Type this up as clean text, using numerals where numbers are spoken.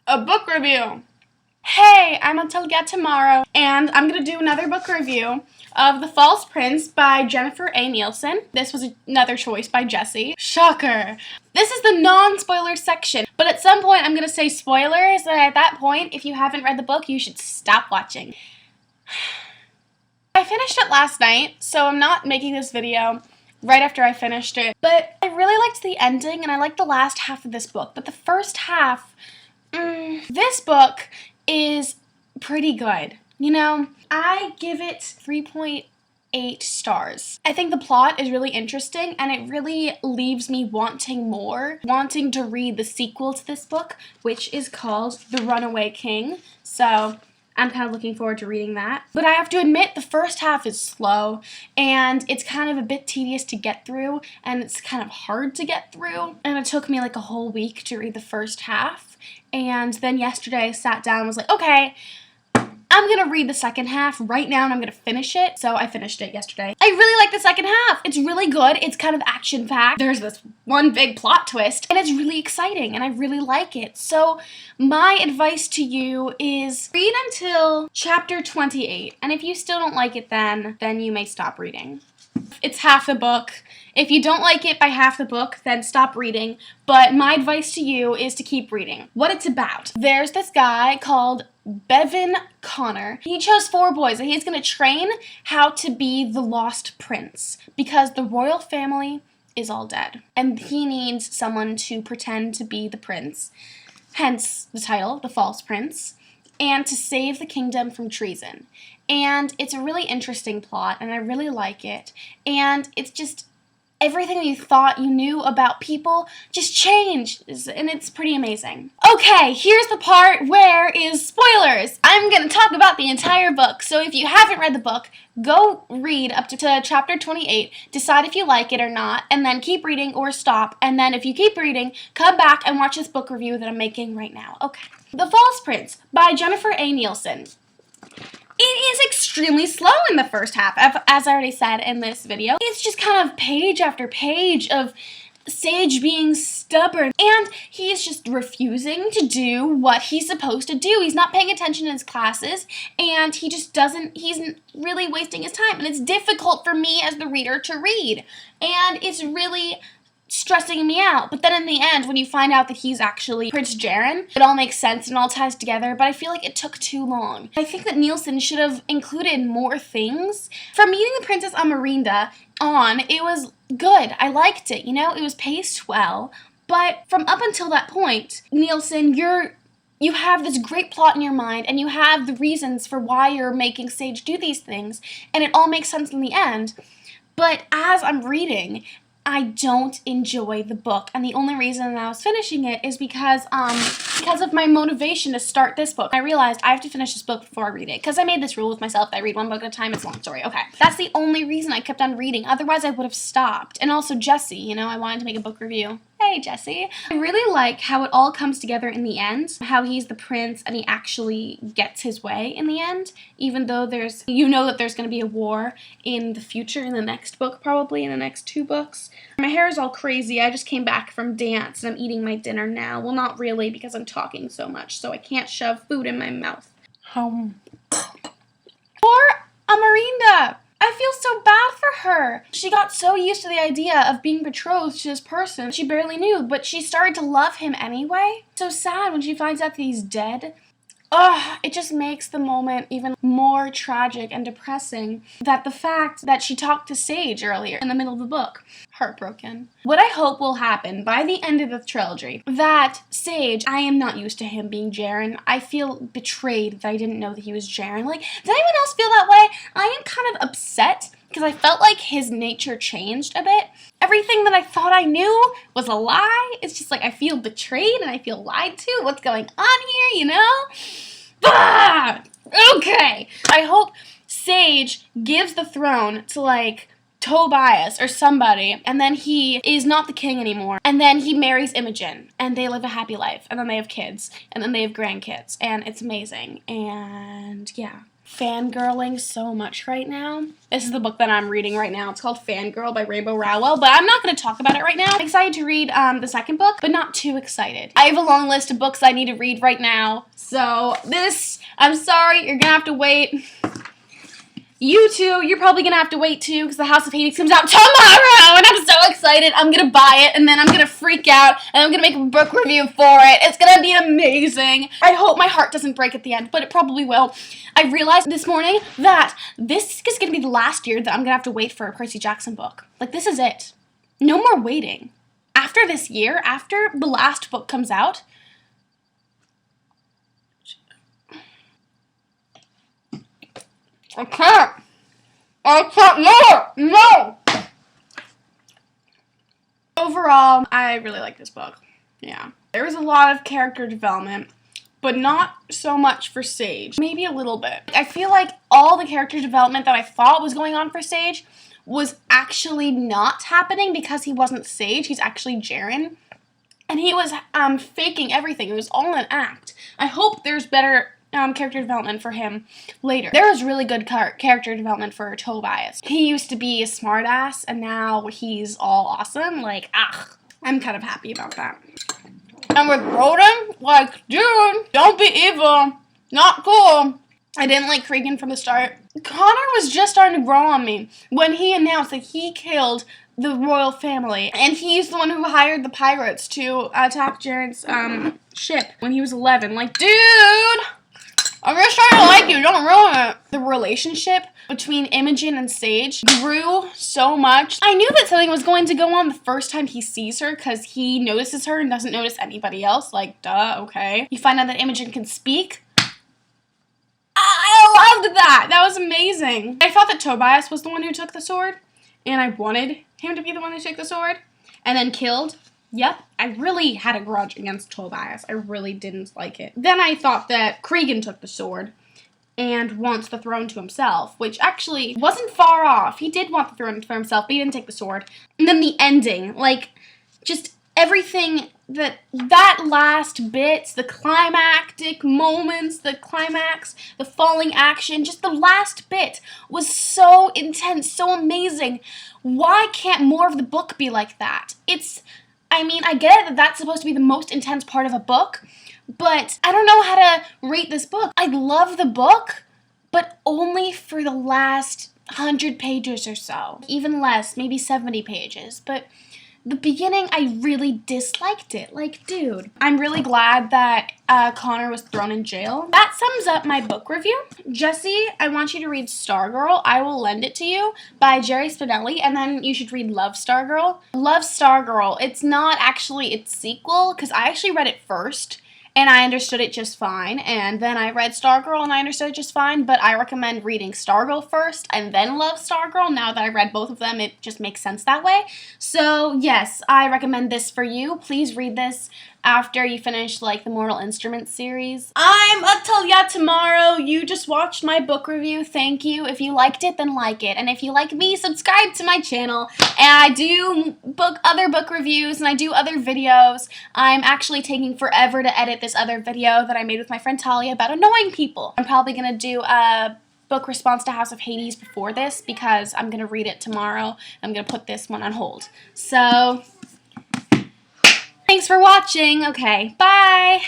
a book review. Hey, I'm Atalyatomorrow, and I'm going to do another book review of The False Prince by Jennifer A. Nielsen. This was another choice by Jessie. Shocker. This is the non-spoiler section, but at some point I'm going to say spoilers, and at that point, if you haven't read the book, you should stop watching. I finished it last night, so I'm not making this video right after I finished it, but I really liked the ending, and I liked the last half of this book, but the first half, this book is pretty good. You know, I give it 3.8 stars. I think the plot is really interesting, and it really leaves me wanting more, wanting to read the sequel to this book, which is called The Runaway King. So I'm kind of looking forward to reading that. But I have to admit, the first half is slow, and it's kind of a bit tedious to get through, and it's kind of hard to get through. And it took me like a whole week to read the first half. And then yesterday I sat down and was like, okay, I'm going to read the second half right now and I'm going to finish it. So I finished it yesterday. I really like the second half. It's really good. It's kind of action-packed. There's this one big plot twist and it's really exciting and I really like it. So my advice to you is read until chapter 28. And if you still don't like it then you may stop reading. It's half the book. If you don't like it by half the book, then stop reading. But my advice to you is to keep reading. What it's about. There's this guy called Bevan Connor. He chose 4 boys and he's going to train how to be the lost prince because the royal family is all dead. And he needs someone to pretend to be the prince. Hence the title, The False Prince. And to save the kingdom from treason. And it's a really interesting plot, and I really like it. And it's just everything you thought you knew about people just changed, and it's pretty amazing. Okay, here's the part where is spoilers. I'm going to talk about the entire book, so if you haven't read the book, go read up to chapter 28, decide if you like it or not, and then keep reading or stop, and then if you keep reading, come back and watch this book review that I'm making right now. Okay. The False Prince by Jennifer A. Nielsen. It is extremely slow in the first half, as I already said in this video. It's just kind of page after page of Sage being stubborn, and he's just refusing to do what he's supposed to do. He's not paying attention in his classes, and he's really wasting his time, and it's difficult for me as the reader to read, and it's really stressing me out. But then in the end, when you find out that he's actually Prince Jaren, it all makes sense and all ties together, but I feel like it took too long. I think that Nielsen should have included more things. From meeting the Princess Amarynda on, it was good. I liked it, you know? It was paced well, but from up until that point, Nielsen, you have this great plot in your mind, and you have the reasons for why you're making Sage do these things, and it all makes sense in the end. But as I'm reading, I don't enjoy the book, and the only reason that I was finishing it is because of my motivation to start this book. I realized I have to finish this book before I read it, because I made this rule with myself that I read one book at a time. It's a long story. Okay. That's the only reason I kept on reading. Otherwise, I would have stopped. And also Jessie, you know, I wanted to make a book review. Hey, Jessie. I really like how it all comes together in the end, how he's the prince and he actually gets his way in the end, even though you know that there's going to be a war in the future, in the next book, probably in the next 2 books. My hair is all crazy. I just came back from dance and I'm eating my dinner now. Well, not really, because I'm talking so much, so I can't shove food in my mouth. Poor Amarynda! I feel so bad for her. She got so used to the idea of being betrothed to this person she barely knew, but she started to love him anyway. So sad when she finds out that he's dead. Ugh, it just makes the moment even more tragic and depressing, that the fact that she talked to Sage earlier in the middle of the book. Heartbroken. What I hope will happen by the end of the trilogy, that Sage, I am not used to him being Jaren. I feel betrayed that I didn't know that he was Jaren. Like, does anyone else feel that way? I am kind of upset because I felt like his nature changed a bit. Everything that I thought I knew was a lie. It's just like I feel betrayed and I feel lied to. What's going on here, you know? Ah! Okay. I hope Sage gives the throne to, like, Tobias or somebody, and then he is not the king anymore, and then he marries Imogen, and they live a happy life, and then they have kids, and then they have grandkids, and it's amazing, and yeah. fangirling so much right now. This is the book that I'm reading right now. It's called Fangirl by Rainbow Rowell, but I'm not going to talk about it right now. I'm excited to read the second book, but not too excited. I have a long list of books I need to read right now, so I'm sorry, you're going to have to wait. You two, you're probably going to have to wait too, because The House of Hades comes out tomorrow, and I'm so excited. I'm going to buy it, and then I'm going to freak out, and I'm going to make a book review for it. It's going to be amazing. I hope my heart doesn't break at the end, but it probably will. I realized this morning that this is going to be the last year that I'm going to have to wait for a Percy Jackson book. Like, this is it. No more waiting. After this year, after the last book comes out, I can't more! No! Overall, I really like this book. Yeah. There was a lot of character development, but not so much for Sage. Maybe a little bit. I feel like all the character development that I thought was going on for Sage was actually not happening because he wasn't Sage. He's actually Jaren. And he was faking everything. It was all an act. I hope there's better character development for him later. There was really good character development for Tobias. He used to be a smartass, and now he's all awesome. Like, I'm kind of happy about that. And with Roden, like, dude, don't be evil. Not cool. I didn't like Cregan from the start. Connor was just starting to grow on me when he announced that he killed the royal family, and he's the one who hired the pirates to attack Jaren's ship when he was 11. Like, dude! I'm just trying to like you, don't ruin it. The relationship between Imogen and Sage grew so much. I knew that something was going to go on the first time he sees her because he notices her and doesn't notice anybody else. Like, duh, okay. You find out that Imogen can speak. I loved that. That was amazing. I thought that Tobias was the one who took the sword, and I wanted him to be the one who took the sword and then killed. Yep, I really had a grudge against Tobias. I really didn't like it. Then I thought that Cregan took the sword and wants the throne to himself, which actually wasn't far off. He did want the throne for himself, but he didn't take the sword. And then the ending, like, just everything, that last bit, the climactic moments, the climax, the falling action, just the last bit was so intense, so amazing. Why can't more of the book be like that? I mean, I get it that that's supposed to be the most intense part of a book, but I don't know how to rate this book. I love the book, but only for the last 100 pages or so. Even less, maybe 70 pages, but the beginning, I really disliked it. Like, dude. I'm really glad that Connor was thrown in jail. That sums up my book review. Jesse, I want you to read Stargirl. I will lend it to you by Jerry Spinelli, and then you should read Love Stargirl. Love Stargirl. It's not actually its sequel, because I actually read it first, and I understood it just fine, and then I read Stargirl and I understood it just fine, but I recommend reading Stargirl first and then Love Stargirl. Now that I read both of them, it just makes sense that way. So yes, I recommend this for you. Please read this after you finish, like, the Mortal Instruments series. I'm atalyatomorrow. You just watched my book review. Thank you. If you liked it, then like it. And if you like me, subscribe to my channel. And I do other book reviews, and I do other videos. I'm actually taking forever to edit this other video that I made with my friend Talia about annoying people. I'm probably going to do a book response to House of Hades before this because I'm going to read it tomorrow. I'm going to put this one on hold. So thanks for watching. Okay, bye!